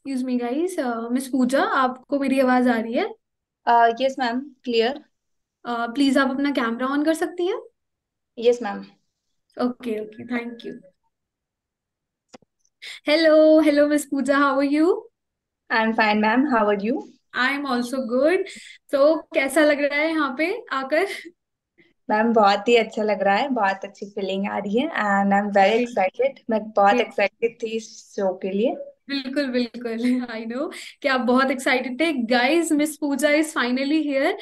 Excuse me guys. Miss पूजा, आपको मेरी आवाज आ रही है? Yes ma'am, clear. प्लीज आप अपना कैमरा ऑन कर सकती हैं? Yes ma'am. Okay okay, thank you. Hello hello miss Pooja, how are you? I am fine ma'am, how are you? I am also good. तो कैसा लग रहा है यहाँ पे आकर? मैम बहुत ही अच्छा लग रहा है, बहुत अच्छी फीलिंग आ रही है and I am very excited. मैं बहुत एक्साइटेड थी इस शो के लिए। बिल्कुल बिल्कुल, आई नो कि आप बहुत एक्साइटेड थे। Guys, miss Pooja is finally here.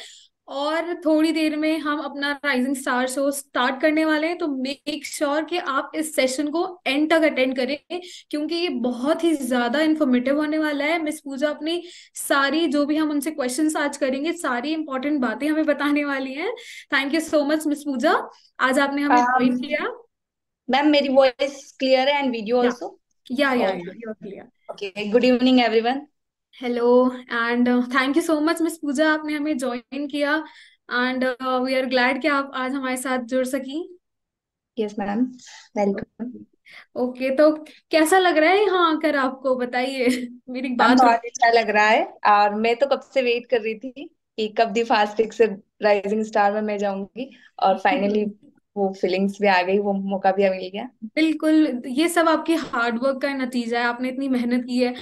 और थोड़ी देर में हम अपना राइजिंग स्टार शो स्टार्ट करने वाले हैं, तो मेक श्योर कि आप इस सेशन को एंड तक अटेंड करें, क्योंकि ये बहुत ही ज्यादा इंफॉर्मेटिव होने वाला है। मिस पूजा अपनी सारी, जो भी हम उनसे क्वेश्चंस आज करेंगे, सारी इंपॉर्टेंट बातें हमें बताने वाली हैं। Thank you so much miss Pooja, आज आपने हमें ज्वाइन किया। मैम मेरी वॉइस क्लियर है and video yeah also? Yeah okay. You clear. Okay, good evening everyone. Hello and thank you so much miss Pooja, आपने हमें ज्वाइन किया। एंड वी आर ग्लैड कि आप आज हमारे साथ जुड़ सकी। Yes ma'am, welcome. ओके, तो कैसा लग रहा है यहाँ आकर, आपको बताइए। मेरी मैम बात बहुत अच्छा लग रहा है और मैं तो कब से वेट कर रही थी कि कब दी फास्ट सिक्स से राइजिंग स्टार में मैं जाऊंगी। और फाइनली वो फीलिंग्स भी आ गई, वो मौका भी मिल गया। बिल्कुल, ये सब आपकी हार्ड वर्क का नतीजा है, आपने इतनी मेहनत की है।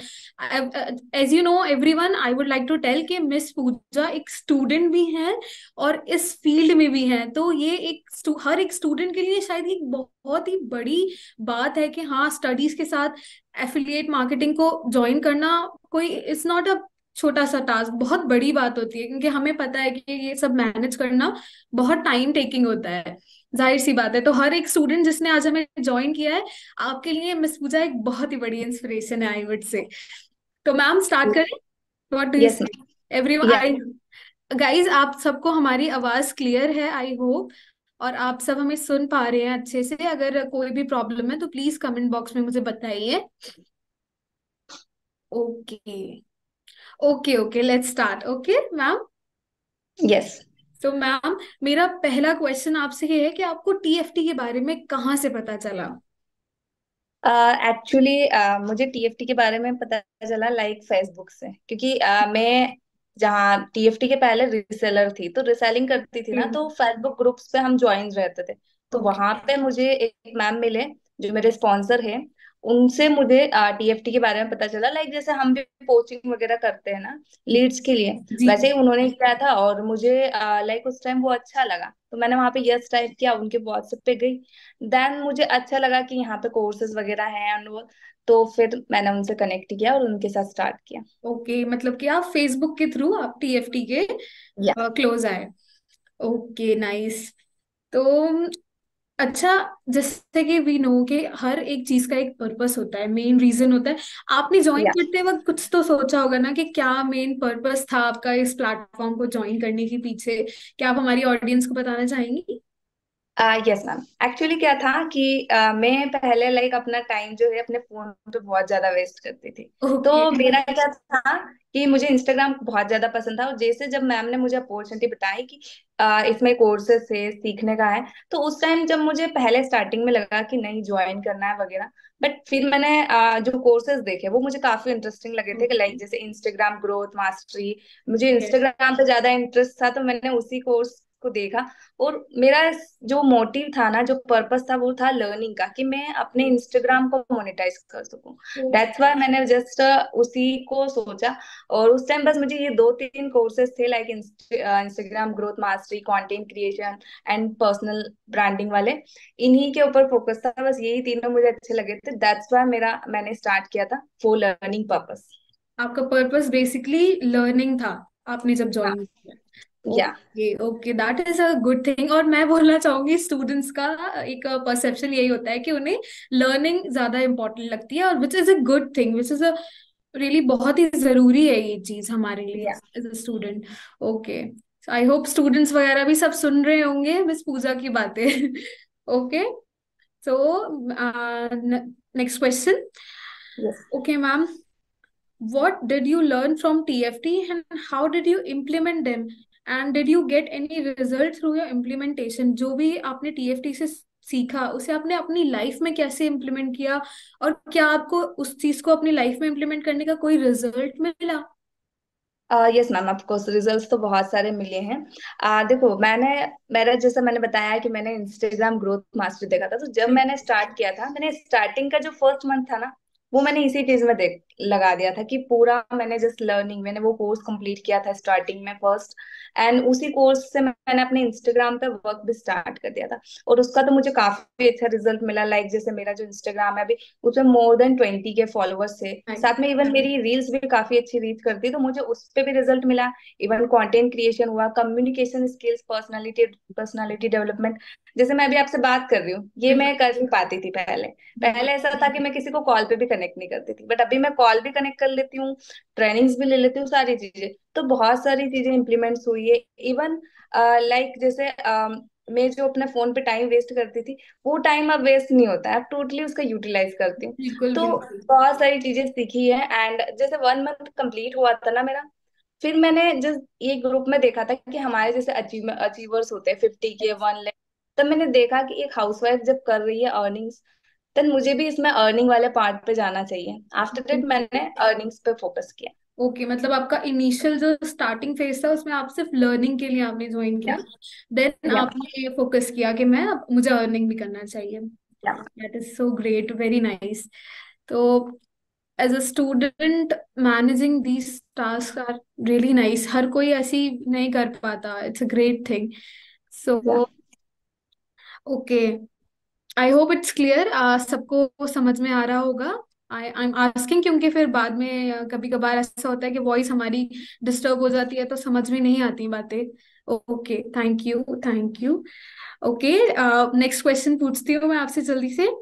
As you know everyone, I would like to tell कि मिस पूजा एक स्टूडेंट भी है और इस फील्ड में भी है। तो ये हर एक स्टूडेंट के लिए शायद एक बहुत ही बड़ी बात है कि हाँ, स्टडीज के साथ एफिलिएट मार्केटिंग को ज्वाइन करना कोई इट्स नॉट अ छोटा सा टास्क, बहुत बड़ी बात होती है, क्योंकि हमें पता है कि ये सब मैनेज करना बहुत टाइम टेकिंग होता है। जाहिर सी बात है, तो हर एक स्टूडेंट जिसने आज हमें ज्वाइन किया है, आपके लिए मिस पूजा एक बहुत ही बड़ी इंस्पिरेशन है, आई वुड से। तो मैम स्टार्ट करें? व्हाट डू यू यस से? मैम। एवरीवन, या आई गाइस, आप सबको हमारी आवाज क्लियर है, आई होप, और आप सब हमें सुन पा रहे हैं अच्छे से। अगर कोई भी प्रॉब्लम है तो प्लीज कमेंट बॉक्स में मुझे बताइए। Okay okay okay, let's start. Okay ma'am. Yes. तो मैम, मेरा पहला क्वेश्चन आपसे ये है कि आपको टीएफटी के बारे में कहाँ से पता चला? एक्चुअली मुझे टीएफटी के बारे में पता चला लाइक फेसबुक से, क्योंकि मैं जहाँ टीएफटी के पहले रिसेलर थी तो रिसेलिंग करती थी ना, तो फेसबुक ग्रुप्स पे हम ज्वाइन रहते थे। तो ओके वहां पे मुझे एक मैम मिले जो मेरे स्पॉन्सर है। उनसे मुझे टीएफटी के बारे में पता चला, लाइक जैसे हम भी कोचिंग वगैरह करते हैं ना लीड्स के लिए, जी वैसे जी। ही उन्होंने किया था। और मुझे लाइक उस टाइम वो अच्छा लगा, तो मैंने वहां पे यस टाइप किया, उनके व्हाट्सएप पे गई। देन मुझे अच्छा लगा कि यहाँ पे कोर्सेज वगैरह हैं and वो, तो फिर मैंने उनसे कनेक्ट किया और उनके साथ स्टार्ट किया। ओके, मतलब कि आप फेसबुक के थ्रू आप टीएफटी के या क्लोज आए। Okay nice. तो अच्छा, जैसे कि वी नो कि हर एक चीज का एक पर्पस होता है, मेन रीजन होता है। आपने ज्वाइन या करते वक्त कुछ तो सोचा होगा ना कि क्या मेन पर्पस था आपका इस प्लेटफॉर्म को ज्वाइन करने के पीछे? क्या आप हमारी ऑडियंस को बताना चाहेंगी? यस मैम, एक्चुअली क्या था कि मैं पहले लाइक अपना टाइम जो है अपने फोन पे बहुत ज्यादा वेस्ट करती थी। तो ओके। मेरा क्या था कि मुझे इंस्टाग्राम बहुत ज्यादा पसंद था, और जैसे जब मैम ने मुझे अपॉर्चुनिटी बताई कि इसमें कोर्सेस है, सीखने का है, तो उस टाइम जब मुझे पहले स्टार्टिंग में लगा कि नहीं ज्वाइन करना है वगैरह, बट फिर मैंने जो कोर्सेज देखे वो मुझे काफी इंटरेस्टिंग लगे थे, लाइक जैसे इंस्टाग्राम ग्रोथ मास्टरी। मुझे इंस्टाग्राम पे ज्यादा इंटरेस्ट था, तो मैंने उसी कोर्स को देखा। और मेरा जो मोटिव था ना, जो पर्पस था, वो था लर्निंग का, कि मैं अपने इंस्टाग्राम को मोनेटाइज कर सकूं। दैट्स वाई मैंने जस्ट उसी को सोचा। और उस टाइम बस मुझे ये दो तीन कोर्सेज थे, like Instagram growth mastery, content creation and personal branding वाले। इन्हीं के ऊपर फोकस था, बस यही तीनों मुझे अच्छे लगे थे। दैट्स वाई मैंने स्टार्ट किया था फॉर लर्निंग पर्पस। आपका पर्पस बेसिकली लर्निंग था, आपने जब हाँ। ज्वाइन किया। या okay okay, that is a good thing. और मैं बोलना चाहूंगी, स्टूडेंट्स का एक परसेप्शन यही होता है कि उन्हें लर्निंग ज्यादा इंपॉर्टेंट लगती है, और which is a good thing, which is a really बहुत ही जरूरी है ये चीज हमारे लिए या as a student. Okay, I hope students वगैरह भी सब सुन रहे होंगे मिस पूजा की बातें। Okay, so next question. Yes. Okay ma'am, what did you learn from TFT and how did you implement them? And did you get any result through your implementation? जो भी आपने TFT से सीखा उसे आपने अपनी लाइफ में कैसे इम्प्लीमेंट किया, और क्या आपको उस चीज को अपनी लाइफ में इम्प्लीमेंट करने का कोई रिजल्ट मिला? Yes ma'am, of course results तो बहुत सारे मिले हैं। देखो, मेरा जैसा मैंने बताया कि मैंने इंस्टाग्राम ग्रोथ मास्टर देखा था, तो जब मैंने स्टार्ट किया था, मैंने स्टार्टिंग का जो फर्स्ट मंथ था ना, वो मैंने इसी चीज में देख लगा दिया था कि पूरा मैंने जस्ट लर्निंग, मैंने वो कोर्स कंप्लीट किया था स्टार्टिंग में फर्स्ट। एंड उसी कोर्स से मैंने अपने इंस्टाग्राम पे वर्क भी स्टार्ट कर दिया था, और उसका तो मुझे काफी अच्छा रिजल्ट मिला। लाइक जैसे मेरा जो इंस्टाग्राम है अभी, उसमें मोर देन 20 के फॉलोअर्स थे। साथ में इवन मेरी रील्स भी काफी अच्छी रीच करती, तो मुझे उस पे भी रिजल्ट मिला। इवन कंटेंट क्रिएशन हुआ, communication skills, personality personality development. जैसे मैं अभी आपसे बात कर रही हूँ, ये मैं कर नहीं पाती थी पहले। पहले ऐसा था कि मैं किसी को कॉल पे भी कनेक्ट नहीं करती थी, बट अभी मैं कॉल भी कनेक्ट कर लेती हूँ, ट्रेनिंग्स भी ले लेती हूँ, सारी चीजें। तो बहुत सारी चीजें इंप्लीमेंट्स हुई है। इवन लाइक जैसे मैं जो अपने फोन पे टाइम वेस्ट करती थी, वो टाइम अब वेस्ट नहीं होता है, अब टोटली उसका यूटिलाइज करती हूँ। बिल्कुल तो बिल्कुल। बहुत सारी चीजें सीखी है। एंड जैसे 1 मंथ कंप्लीट हुआ था ना मेरा, फिर मैंने जिस एक ग्रुप में देखा था कि हमारे जैसे अचीवर्स होते हैं 50 के, 1 लाख। तब मैंने देखा कि एक हाउसवाइफ जब कर रही है अर्निंग्स, तब मुझे भी इसमें अर्निंग वाले पार्ट पे जाना चाहिए। आफ्टर दैट मैंने अर्निंग्स पे फोकस किया। ओके, मतलब आपका इनिशियल जो स्टार्टिंग फेज था उसमें आप सिर्फ लर्निंग के लिए आपने ज्वाइन या किया, देन या आपने फोकस किया कि मैं अब मुझे अर्निंग भी करना चाहिए। Yeah that is so great, very nice. तो as a student managing these task are really nice, हर कोई ऐसी नहीं कर पाता, it's a great thing. So yeah okay, I hope it's clear, सबको समझ में आ रहा होगा। आई एम आस्किंग क्योंकि फिर बाद में कभी कभार ऐसा होता है कि वॉइस हमारी डिस्टर्ब हो जाती है तो समझ में नहीं आती बातें। Okay, thank you, thank you. Okay, next question पूछती हूँ मैं आपसे जल्दी से।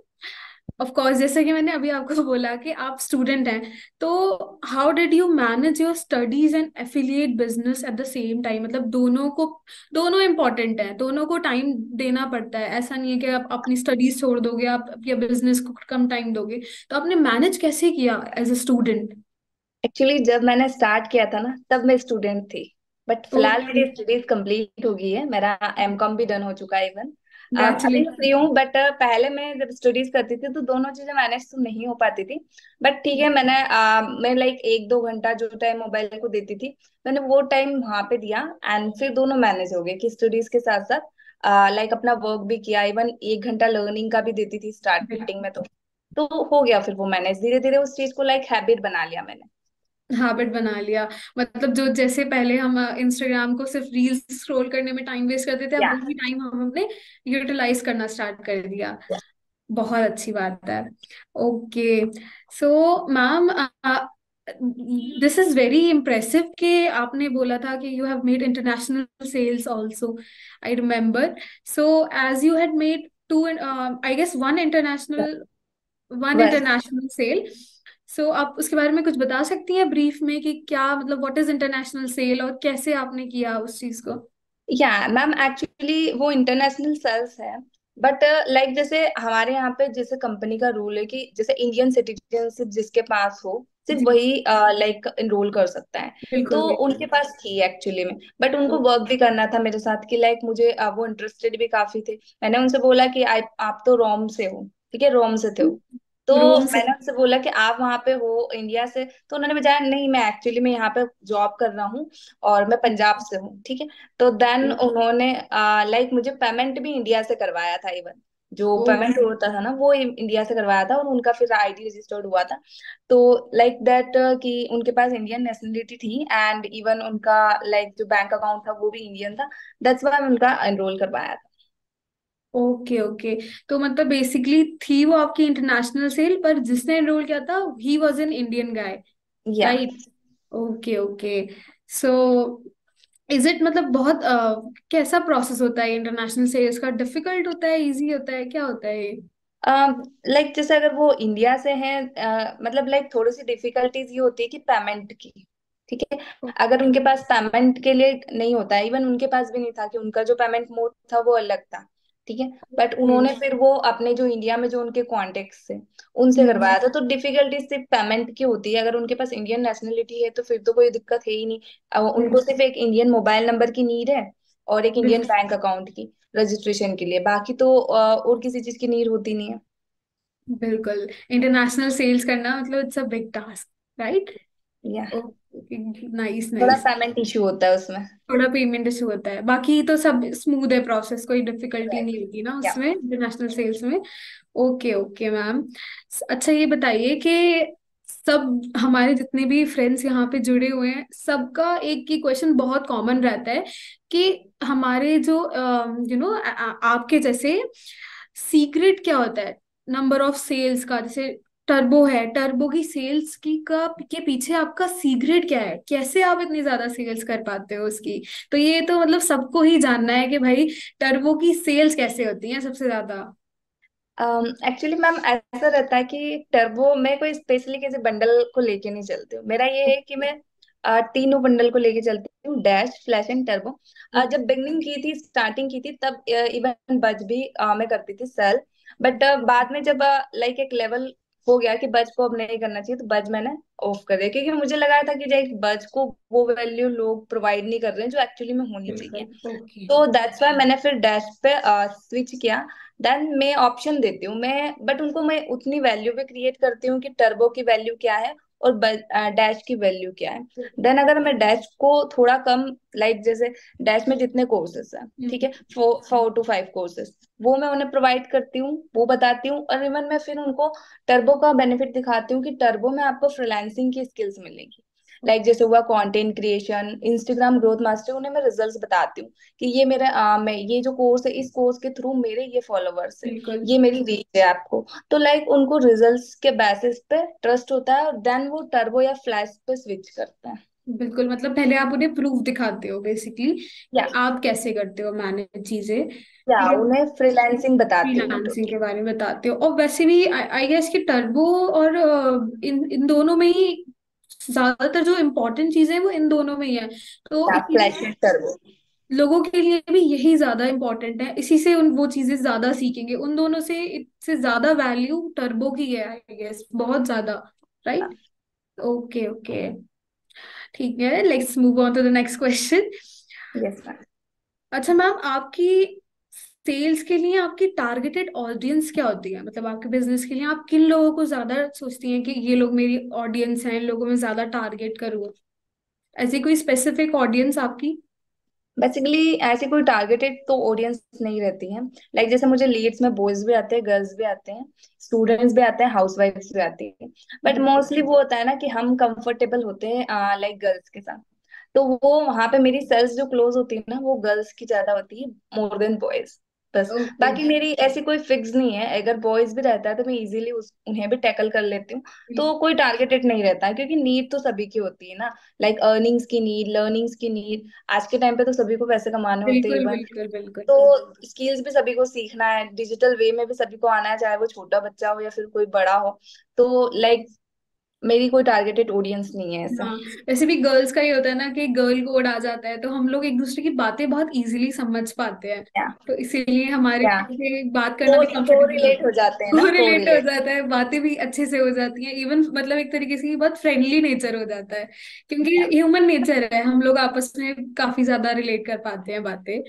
ऑफ कोर्स, जैसे कि मैंने अभी आपको बोला कि आप स्टूडेंट हैं, तो how did you manage your studies and affiliate business at the same time? मतलब दोनों को, दोनों इम्पोर्टेंट है, दोनों को टाइम देना पड़ता है, ऐसा नहीं है कि आप अपनी स्टडीज छोड़ दोगे, आप या बिजनेस को कम टाइम दोगे। तो आपने मैनेज कैसे किया एज अ स्टूडेंट? एक्चुअली जब मैंने स्टार्ट किया था ना, तब मैं स्टूडेंट थी। बट फिलहाल ओके, मेरी स्टडीज कंप्लीट हो गई है, मेरा एमकॉम भी डन हो चुका है इवन। अभी मैं फ्री कंग्रेचुलेशन। हूँ, बट पहले मैं जब स्टडीज करती थी तो दोनों चीजें मैनेज तो नहीं हो पाती थी। बट ठीक है, मैं लाइक 1-2 घंटा जो टाइम मोबाइल को देती थी, मैंने वो टाइम वहां पे दिया। एंड फिर दोनों मैनेज हो गए कि स्टडीज के साथ साथ लाइक अपना वर्क भी किया। इवन 1 घंटा लर्निंग का भी देती थी स्टार्टिंग में। तो हो गया फिर वो मैनेज, धीरे धीरे उस चीज को लाइक हैबिट बना लिया मैंने। हैबिट बना लिया, मतलब जो जैसे पहले हम इंस्टाग्राम को सिर्फ रील्स स्क्रॉल करने में टाइम वेस्ट करते थे, अब या वही टाइम हमने यूटिलाइज करना स्टार्ट कर दिया। बहुत अच्छी बात है। Okay, so ma'am, this is very impressive कि आपने बोला था कि you have made international sales also, I remember. So as you had made two, I guess one बस इंटरनेशनल सेल, सो आप उसके बारे में कुछ बता सकती हैं ब्रीफ में कि क्या मतलब व्हाट इज इंटरनेशनल सेल और कैसे आपने किया उस चीज को? या मैम, एक्चुअली वो इंटरनेशनल सेल्स है। बट लाइक जैसे हमारे यहाँ पे जैसे कंपनी का रूल है कि जैसे इंडियन सिटीजनशिप जिसके पास हो, सिर्फ जी, वही लाइक एनरोल कर सकता है। तो बिल्कुल उनके पास थी एक्चुअली में, बट उनको बिल्कुल। वर्क भी करना था मेरे साथ कि लाइक मुझे वो इंटरेस्टेड भी काफी थे। मैंने उनसे बोला कि आप तो रोम से हो, ठीक है, रोम से थे वो। तो रोम से। मैंने उनसे बोला कि आप वहां पे हो इंडिया से, तो उन्होंने बताया नहीं, मैं एक्चुअली मैं यहाँ पे जॉब कर रहा हूँ और मैं पंजाब से हूँ, ठीक है। तो देन उन्होंने लाइक मुझे पेमेंट भी इंडिया से करवाया था। इवन जो ओ, पेमेंट होता था ना, वो इंडिया से करवाया था, और उनका फिर आईडी रजिस्टर्ड हुआ था। तो लाइक दैट कि उनके पास इंडियन नेशनलिटी थी, एंड इवन उनका लाइक जो बैंक अकाउंट था वो भी इंडियन था। दैट्स वाई उनका एनरोल करवाया था। Okay okay. तो मतलब बेसिकली थी वो आपकी इंटरनेशनल सेल, पर जिसने एनरोल किया था he was an Indian guy, yeah right? Okay okay. So is it, मतलब बहुत कैसा प्रोसेस होता है इंटरनेशनल सेल्स का? डिफिकल्ट होता है, इजी होता है, क्या होता है ये? लाइक जैसे अगर वो इंडिया से हैं, मतलब लाइक थोड़ी सी डिफिकल्टीज ये होती है कि पेमेंट की, ठीक है। अगर उनके पास पेमेंट के लिए नहीं होता है, इवन उनके पास भी नहीं था, कि उनका जो पेमेंट मोड था वो अलग था, ठीक है। But okay. उन्होंने फिर वो अपने जो इंडिया में जो उनके कॉन्टेक्ट थे उनसे करवाया था। तो डिफिकल्टी सिर्फ पेमेंट की होती है। अगर उनके पास इंडियन नेशनलिटी है तो फिर तो कोई दिक्कत है ही नहीं। उनको सिर्फ एक इंडियन मोबाइल नंबर की नीड है, और एक इंडियन बैंक अकाउंट की रजिस्ट्रेशन के लिए। बाकी तो और किसी चीज की नीड होती नहीं है। बिल्कुल, इंटरनेशनल सेल्स करना मतलब it's a big task, right? या ओके, नाइस थोड़ा नाइस। पेमेंट इशू होता है उसमें। थोड़ा पेमेंट इशू होता है, बाकी तो सब स्मूथ है प्रोसेस, कोई डिफिकल्टी Correct. नहीं होती ना या उसमें, इंटरनेशनल सेल्स में। Okay okay ma'am. अच्छा ये बताइए कि सब हमारे जितने भी फ्रेंड्स यहाँ पे जुड़े हुए हैं, सबका एक ही क्वेश्चन बहुत कॉमन रहता है कि हमारे जो आपके जैसे सीक्रेट क्या होता है नंबर ऑफ सेल्स का? जैसे टर्बो है, टर्बो की सेल्स की का के पीछे आपका सीक्रेट क्या है? कैसे आप इतनी ज्यादा सेल्स कर पाते हो उसकी? तो ये तो मतलब सबको ही जानना है कि भाई टर्बो की सेल्स कैसे होती है सबसे ज्यादा। एक्चुअली मैम ऐसा रहता है कि टर्बो मैं कोई स्पेशली किसी बंडल को लेके नहीं चलती हूँ। मेरा ये है कि मैं तीनों बंडल को लेके चलती हूँ, डैश, फ्लैश एंड टर्बो। जब बिगनिंग की थी, स्टार्टिंग की थी, तब इवन बज भी मैं करती थी सेल। बट बाद में जब लाइक एक लेवल हो गया कि बज को अब नहीं करना चाहिए, तो बज मैंने ऑफ कर दिया, क्योंकि मुझे लगा था कि लाइक बज को वो वैल्यू लोग प्रोवाइड नहीं कर रहे हैं जो एक्चुअली में होनी चाहिए। बिल्कुल। ओके। तो दैट्स वाई मैंने फिर डैश पे स्विच किया। देन मैं ऑप्शन देती हूँ मैं, बट उनको मैं उतनी वैल्यू भी क्रिएट करती हूँ कि टर्बो की वैल्यू क्या है और डैश की वैल्यू क्या है। देन अगर मैं डैश को थोड़ा कम, लाइक जैसे डैश में जितने कोर्सेस हैं, ठीक है, 4 to 5 कोर्सेस, वो मैं उन्हें प्रोवाइड करती हूँ, वो बताती हूँ। और इवन मैं फिर उनको टर्बो का बेनिफिट दिखाती हूँ कि टर्बो में आपको फ्रीलांसिंग की स्किल्स मिलेगी। लाइक जैसे हुआ content creation, Instagram growth master, उन्हें मैं रिजल्ट्स बताती हूँ कि ये मेरा मैं ये जो कोर्स है, इस कोर्स के थ्रू मेरे ये फॉलोवर्स है, बिल्कुल ये मेरी रीच है आपको। तो लाइक उनको रिजल्ट्स के बेसिस पे ट्रस्ट होता है, और देन वो टर्बो या फ्लैश पे स्विच करते हैं। बिल्कुल, मतलब पहले आप उन्हें प्रूफ दिखाते हो बेसिकली या कि आप कैसे करते हो मैनेज चीजें। या उन्हें फ्रीलांसिंग बताती हूँ मैं फ्रीलांसिंग टोटली। के बारे में बताते हो, और वैसे भी आई गेस कि टर्बो और इन इन दोनों में ही ज्यादातर जो इम्पोर्टेंट चीजें हैं वो इन दोनों में ही है। तो या फ्लैश इसीलिए एंड टर्बो। लोगों के लिए भी यही ज्यादा इम्पोर्टेंट है, इसी से उन वो चीजें ज्यादा सीखेंगे, उन दोनों से इससे ज्यादा वैल्यू टर्बो की है आई गेस, बहुत ज्यादा। राइट। ओके ओके, ठीक है, let's move on to the next question. Yes ma'am. अच्छा मैम, आपकी सेल्स के लिए आपकी टारगेटेड ऑडियंस क्या होती है? मतलब आपके बिजनेस के लिए आप किन लोगों को ज्यादा सोचती हैं कि ये लोग मेरी ऑडियंस हैं, इन लोगों में ज्यादा टारगेट करूँ? ऐसी कोई स्पेसिफिक ऑडियंस आपकी? बेसिकली ऐसी कोई टारगेटेड तो ऑडियंस नहीं रहती है। लाइक जैसे मुझे लीड्स में बॉयज भी आते हैं, गर्ल्स भी आते हैं, स्टूडेंट्स भी आते हैं, हाउसवाइफ्स भी आती है। बट बिल्कुल मोस्टली वो होता है ना कि हम कंफर्टेबल होते हैं लाइक गर्ल्स के साथ। तो वो वहां पे मेरी सेल्स जो क्लोज होती है ना, वो गर्ल्स की ज्यादा होती है, मोर देन बॉयज। बस। ओके। बाकी मेरी ऐसी कोई फिक्स नहीं है, अगर बॉयज भी रहता है तो मैं इजीली उन्हें भी टैकल कर लेती हूँ। तो कोई टारगेटेड नहीं रहता है, क्योंकि नीड तो सभी की होती है ना। लाइक अर्निंग्स की नीड, लर्निंग्स की नीड। आज के टाइम पे तो सभी को पैसे कमाने होते हैं बिल्कुल इवन। बिल्कुल बिल्कुल। तो स्किल्स भी सभी को सीखना है, डिजिटल वे में भी सभी को आना है, चाहे वो छोटा बच्चा हो या फिर कोई बड़ा हो। तो लाइक मेरी कोई टारगेटेड ऑडियंस नहीं है ऐसा। हाँ, वैसे भी गर्ल्स का ही होता है ना कि गर्ल कोड आ जाता है, तो हम लोग एक दूसरे की बातें बहुत इजीली समझ पाते हैं, या तो इसीलिए हमारे या लिए बात करना को भी को कंफर्टेबल रिलेट होता हो है। जाते हैं ना, को कोरिलेट हो रिलेट। जाता है, बातें भी अच्छे से हो जाती हैं, इवन मतलब एक तरीके से ये बहुत फ्रेंडली नेचर हो जाता है, क्योंकि या ह्यूमन नेचर है, हम लोग आपस में काफी ज्यादा रिलेट कर पाते हैं बातें।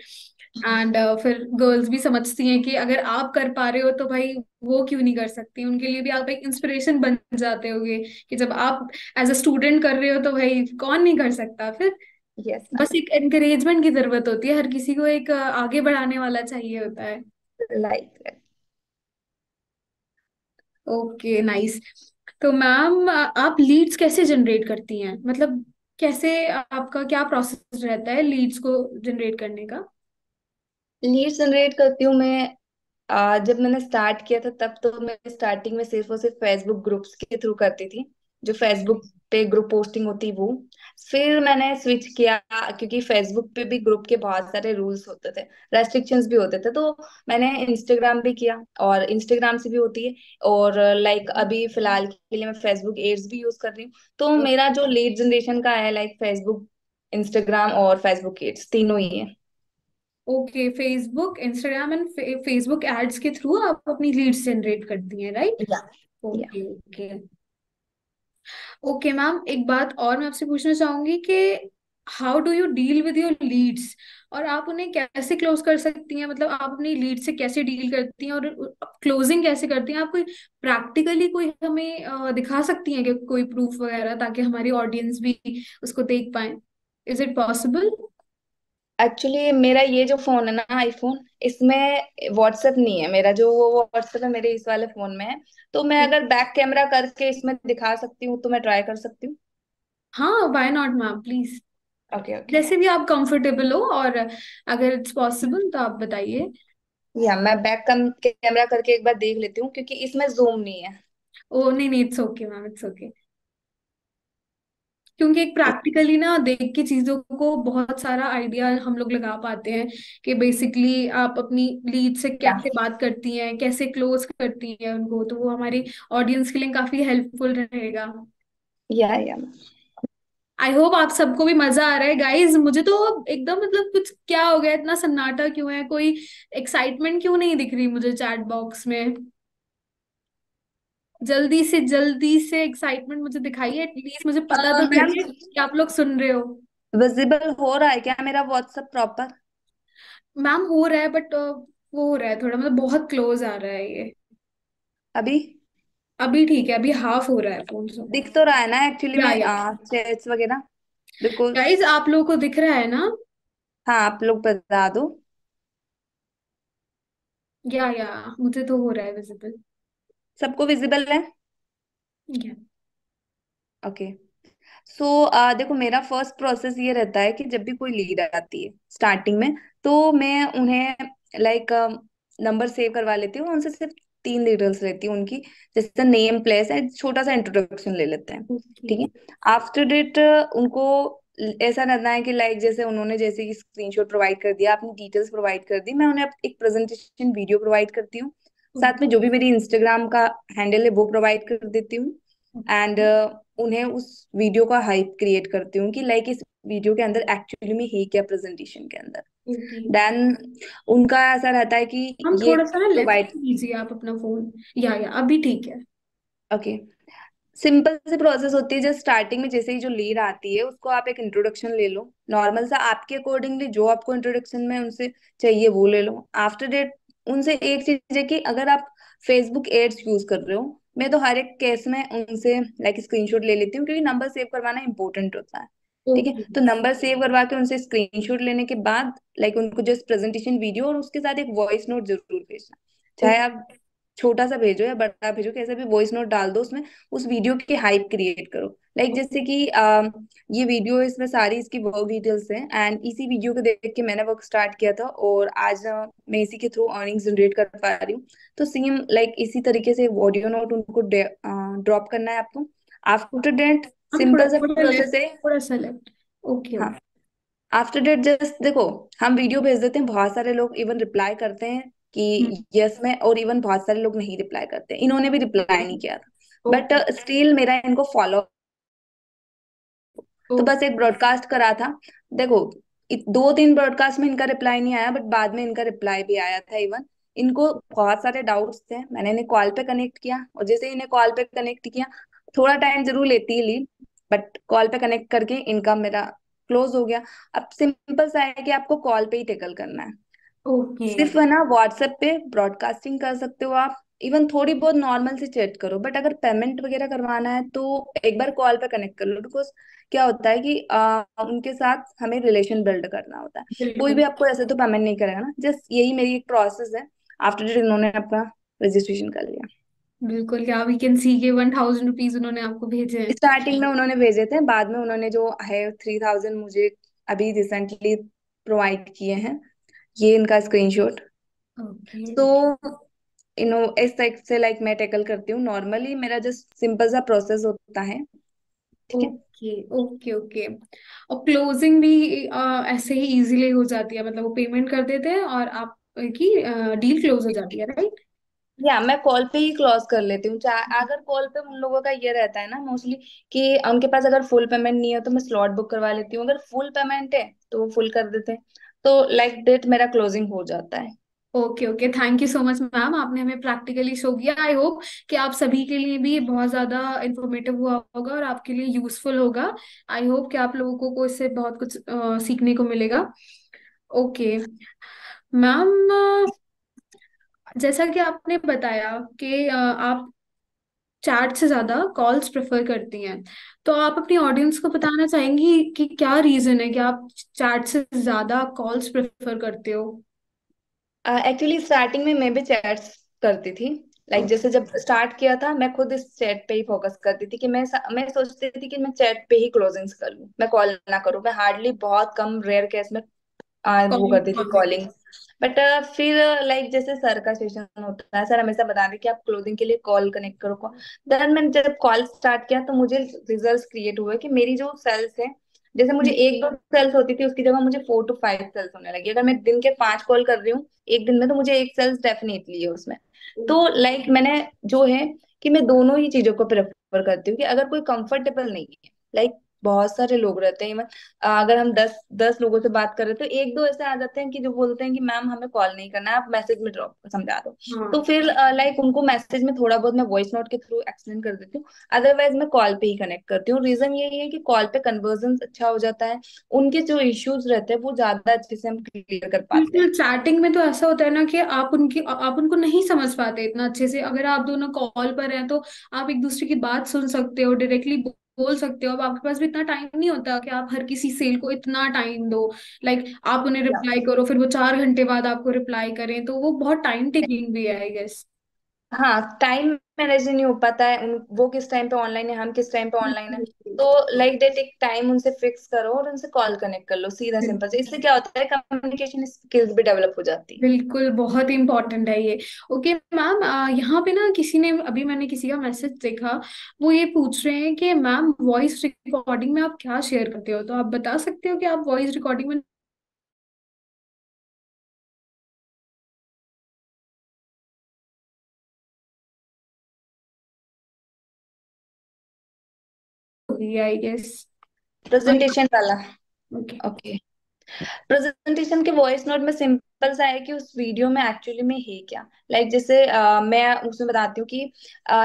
एंड फिर गर्ल्स भी समझती हैं कि अगर आप कर पा रहे हो तो भाई वो क्यों नहीं कर सकती, उनके लिए भी आप एक इंस्पिरेशन बन जाते होगे कि जब आप एज अ स्टूडेंट कर रहे हो तो भाई कौन नहीं कर सकता फिर। यस बस एक एनकरेजमेंट की जरूरत होती है, हर किसी को एक आगे बढ़ाने वाला चाहिए होता है। लाइक। Okay nice. तो मैम आप लीड्स कैसे जनरेट करती हैं? मतलब कैसे, आपका क्या प्रोसेस रहता है लीड्स को जनरेट करने का? लीड जनरेट करती हूँ मैं। जब मैंने स्टार्ट किया था, तब तो मैं स्टार्टिंग में सिर्फ और सिर्फ फेसबुक ग्रुप्स के थ्रू करती थी, जो फेसबुक पे ग्रुप पोस्टिंग होती वो। फिर मैंने स्विच किया, क्योंकि फेसबुक पे भी ग्रुप के बहुत सारे रूल्स होते थे, रेस्ट्रिक्शंस भी होते थे। तो मैंने इंस्टाग्राम भी किया, और इंस्टाग्राम से भी होती है। और लाइक अभी फिलहाल के लिए मैं फेसबुक एड्स भी यूज कर रही हूँ। तो मेरा जो लीड जनरेशन का है, लाइक फेसबुक, इंस्टाग्राम और फेसबुक एड्स तीनों ही है। ओके, Facebook, Instagram and Facebook ads के थ्रू आप अपनी लीड्स जनरेट करती हैं, राइट? या या ओके ओके। ओके मैम, एक बात और मैं आपसे पूछना चाहूंगी कि how do you deal with your leads, और आप उन्हें कैसे क्लोज कर सकती हैं, मतलब आप अपनी लीड से कैसे डील करती हैं और क्लोजिंग कैसे करती हैं, आप कोई प्रैक्टिकली कोई हमें दिखा सकती हैं कि कोई प्रूफ वगैरह, ताकि हमारी ऑडियंस भी उसको देख पाए? Is it possible? एक्चुअली मेरा ये जो फोन है ना, आईफोन, इसमें व्हाट्सएप नहीं है मेरा। जो वो व्हाट्सएप है मेरे इस वाले फोन में है। तो मैं अगर बैक कैमरा करके इसमें दिखा सकती हूँ तो मैं ट्राई कर सकती हूँ। हाँ, why not ma'am, please. Okay okay. जैसे भी आप कंफर्टेबल हो, और अगर इट्स पॉसिबल तो आप बताइए। या मैं बैक कैमरा करके एक बार देख लेती हूँ, क्योंकि इसमें जूम नहीं है। ओ नहीं नहीं, it's okay ma'am, it's okay. क्योंकि एक प्रैक्टिकली ना देख के चीजों को बहुत सारा आइडिया हम लोग लगा पाते हैं कि बेसिकली आप अपनी लीड से या कैसे बात करती हैं, कैसे क्लोज करती हैं उनको, तो वो हमारी ऑडियंस के लिए काफी हेल्पफुल रहेगा। या आई होप आप सबको भी मजा आ रहा है गाइस। मुझे तो एकदम मतलब कुछ क्या हो गया, इतना सन्नाटा क्यों है, कोई एक्साइटमेंट क्यों नहीं दिख रही मुझे चैट बॉक्स में? जल्दी से एक्साइटमेंट मुझे दिखाइए, एटलीस्ट मुझे पता तो मैम, चले कि आप लोग सुन रहे हो। विजिबल हो रहा है क्या मेरा व्हाट्सएप प्रॉपर? मैम हो रहा है, बट वो हो रहा है थोड़ा, मतलब बहुत क्लोज आ रहा है ये। अभी अभी ठीक है, अभी हाफ हो रहा है फोन से। दिख तो रहा है ना एक्चुअली या में, या चैट्स वगैरह, बिकॉज। गाइस, आप लोगों को दिख रहा है ना? हाँ, आप लोग बता दो। या मुझे तो हो रहा है विजिबल। सबको विजिबल है? या ओके। सो देखो, मेरा फर्स्ट प्रोसेस ये रहता है कि जब भी कोई लीड आती है स्टार्टिंग में, तो मैं उन्हें लाइक नंबर सेव करवा लेती हूँ। उनसे सिर्फ 3 डिटेल्स लेती हूँ उनकी, जैसे नेम, प्लेस है, छोटा सा इंट्रोडक्शन ले लेते हैं। ओके ठीक है। आफ्टर डेट उनको ऐसा रहना है कि लाइक जैसे उन्होंने जैसे कि स्क्रीनशॉट प्रोवाइड कर दिया, अपनी डिटेल्स प्रोवाइड कर दी, मैं उन्हें एक प्रेजेंटेशन वीडियो प्रोवाइड करती हूँ। साथ में जो भी मेरी इंस्टाग्राम का हैंडल है वो प्रोवाइड कर देती हूँ। एंड उन्हें उस वीडियो का हाइप क्रिएट करती हूँ कि लाइक इस वीडियो के अंदर एक्चुअली में है क्या, प्रेजेंटेशन के अंदर। ओके। देन उनका ऐसा रहता है कि हम ये थोड़ा सा ना लेफ्ट प्रोवाइड। कीजिए आप अपना फोन। या अभी ठीक है। ओके। सिंपल से प्रोसेस होती है, जस्ट स्टार्टिंग में जैसे ही जो लीड आती है उसको आप एक इंट्रोडक्शन ले लो, नॉर्मल सा, आपके अकॉर्डिंगली जो आपको इंट्रोडक्शन में उनसे चाहिए वो ले लो। आफ्टर डेट उनसे एक चीज है कि अगर आप फेसबुक एड्स यूज कर रहे हो, मैं तो हर एक केस में उनसे लाइक स्क्रीनशॉट ले लेती हूँ, क्योंकि नंबर सेव करवाना इंपॉर्टेंट होता है। ठीक है, ओके तो नंबर सेव करवा के उनसे स्क्रीनशॉट लेने के बाद लाइक उनको जस्ट प्रेजेंटेशन वीडियो और उसके साथ एक वॉइस नोट जरूर भेजना। चाहे ओके आप छोटा सा भेजो या बड़ा भेजो, कैसे भी वॉइस नोट डाल दो उसमें, उस वीडियो की हाइप क्रिएट करो। लाइक जैसे कि ये वीडियो, इसमें सारी इसकी वर्क डिटेल्स हैं, एंड इसी वीडियो को देख के मैंने वर्क स्टार्ट किया था, और आज मैं इसी के थ्रू अर्निंग जनरेट कर पा रही हूँ। तो सेम लाइक इसी तरीके से ऑडियो नोट उनको ड्रॉप करना है आपको। आफ्टर डेट हम थोड़ा सिंपल सा थोड़ा प्रोसेस लेफ्ट, है। थोड़ा सा लेफ्ट। ओके हाँ, ओके। आफ्टर डेट जस्ट देखो, हम वीडियो भेज देते हैं, बहुत सारे लोग इवन रिप्लाई करते हैं कि यस में, और इवन बहुत सारे लोग नहीं रिप्लाई करते, इन्होंने भी रिप्लाई नहीं किया था। बट ओके स्टिल मेरा इनको फॉलो, तो ओके बस एक ब्रॉडकास्ट करा था। देखो, 2-3 ब्रॉडकास्ट में इनका रिप्लाई नहीं आया, बट बाद में इनका रिप्लाई भी आया था। इवन इनको बहुत सारे डाउट्स थे, मैंने इन्हें कॉल पे कनेक्ट किया, और जैसे ही इन्हें कॉल पे कनेक्ट किया, थोड़ा टाइम जरूर लेती है लीड, बट कॉल पे कनेक्ट करके इनका मेरा क्लोज हो गया। अब सिंपल सा है कि आपको कॉल पे ही टेकल करना है। ओके। सिर्फ है ना, व्हाट्सएप पे ब्रॉडकास्टिंग कर सकते हो आप, इवन थोड़ी बहुत नॉर्मल से चैट करो, बट अगर पेमेंट वगैरह करवाना है तो एक बार कॉल पे कनेक्ट कर लो। बिकॉज क्या होता है कि उनके साथ हमें रिलेशन बिल्ड करना होता है। कोई बिल्कुल भी आपको ऐसे तो पेमेंट नहीं करेगा ना, जस्ट यही मेरी एक प्रोसेस है। आफ्टर इन्होंने अपना रजिस्ट्रेशन कर लिया। बिल्कुल। क्या वी कैन सी के 1000 रुपीज उन्होंने आपको भेजे हैं? स्टार्टिंग में उन्होंने भेजे थे, बाद में उन्होंने जो है 3000 मुझे अभी रिसेंटली प्रोवाइड किए हैं। ये इनका स्क्रीनशॉट। ओके तो इस टाइप से लाइक मैं टैकल करती हूँ, नॉर्मली मेरा जस्ट सिंपल सा प्रोसेस होता है। ठीक है। Okay okay okay. और क्लोजिंग भी ऐसे ही इजीली हो जाती है, मतलब वो पेमेंट कर देते हैं और आप की डील क्लोज हो जाती है, राइट? या मैं कॉल पे ही क्लोज कर लेती हूँ। चाहे अगर कॉल पे उन लोगों का ये रहता है ना मोस्टली, कि उनके पास अगर फुल पेमेंट नहीं है तो मैं स्लॉट बुक करवा लेती हूँ, अगर फुल पेमेंट है तो वो फुल कर देते हैं। तो लाइक डेट मेरा क्लोजिंग हो जाता है। Okay okay, thank you so much ma'am, आपने हमें प्रैक्टिकली शो किया। आई होप कि आप सभी के लिए भी ये बहुत ज़्यादा इंफॉर्मेटिव हुआ होगा और आपके लिए यूजफुल होगा। आई होप कि आप लोगों को इससे बहुत कुछ सीखने को मिलेगा। ओके मैम, जैसा कि आपने बताया कि आप चैट से ज़्यादा कॉल्स प्रेफर करती हैं, तो आप अपनी ऑडियंस को बताना चाहेंगी कि क्या रीज़न है कि आप चैट से ज़्यादा कॉल्स प्रेफर करते हो? एक्चुअली स्टार्टिंग में मैं भी चैट्स करती थी। जैसे जब स्टार्ट किया था मैं खुद इस चैट पे ही फोकस करती थी कि मैं सोचती थी कि मैं चैट पे ही क्लोजिंग्स कर लूं, मैं कॉल ना करूं। मैं हार्डली बहुत कम रेयर केस में वो कॉलिंग करती थी कॉलिंग। कॉलिंग। बट फिर जैसे सर का सेशन होता है, सर हमेशा बताते कि आप क्लोजिंग के लिए कॉल कनेक्ट करो। देन मैंने जब कॉल स्टार्ट किया तो मुझे रिजल्ट्स क्रिएट हुए कि मेरी जो सेल्स है, जैसे मुझे एक दो सेल्स होती थी उसकी जगह मुझे 4 to 5 सेल्स होने लगी। अगर मैं दिन के 5 कॉल कर रही हूँ एक दिन में तो मुझे एक सेल्स डेफिनेटली है उसमें। तो मैंने जो है कि मैं दोनों ही चीजों को प्रेफर करती हूँ कि अगर कोई कंफर्टेबल नहीं है, बहुत सारे लोग रहते हैं। अगर हम 10 लोगों से बात कर रहे हैं तो एक दो ऐसे आ जाते हैं कि जो बोलते हैं कि मैम हमें कॉल नहीं करना है, आप मैसेज में ड्रॉप समझा दो। तो हाँ फिर उनको मैसेज में थोड़ा बहुत मैं वॉइस नोट के थ्रू एक्सप्लेन कर देती हूँ। अदरवाइज मैं कॉल पे ही कनेक्ट करती हूँ। रीजन यही है कि कॉल पे कन्वर्जन अच्छा हो जाता है, उनके जो इश्यूज रहते हैं वो ज्यादा अच्छे से हम क्लियर कर पाते बिल्कुल, हैं। चैटिंग में तो ऐसा होता है ना कि आप उनको नहीं समझ पाते इतना अच्छे से। अगर आप दोनों कॉल पर हैं तो आप एक दूसरे की बात सुन सकते हो, डायरेक्टली बोल सकते हो। अब आपके पास भी इतना टाइम नहीं होता कि आप हर किसी सेल को इतना टाइम दो। आप उन्हें रिप्लाई करो, फिर वो 4 घंटे बाद आपको रिप्लाई करें, तो वो बहुत टाइम टेकिंग भी है आई गेस। हाँ, टाइम मैनेज नहीं हो पाता है। वो किस टाइम पे ऑनलाइन है, हम किस टाइम पे ऑनलाइन है। तो डेट एक टाइम उनसे फिक्स करो और उनसे कॉल कनेक्ट कर लो, सीधा सिंपल से। इससे क्या होता है, कम्युनिकेशन स्किल्स भी डेवलप हो जाती है। बिल्कुल, बहुत इंपॉर्टेंट है ये। ओके मैम, यहाँ पे ना किसी ने अभी, मैंने किसी का मैसेज देखा, वो ये पूछ रहे हैं कि मैम वॉइस रिकॉर्डिंग में आप क्या शेयर करते हो? तो आप बता सकते हो कि आप वॉइस रिकॉर्डिंग में होगी आई गेस। प्रेजेंटेशन वाला। ओके। ओके। प्रेजेंटेशन के वॉइस नोट में सिंपल सा है कि उस वीडियो में एक्चुअली में है क्या। जैसे मैं उसमें बताती हूँ कि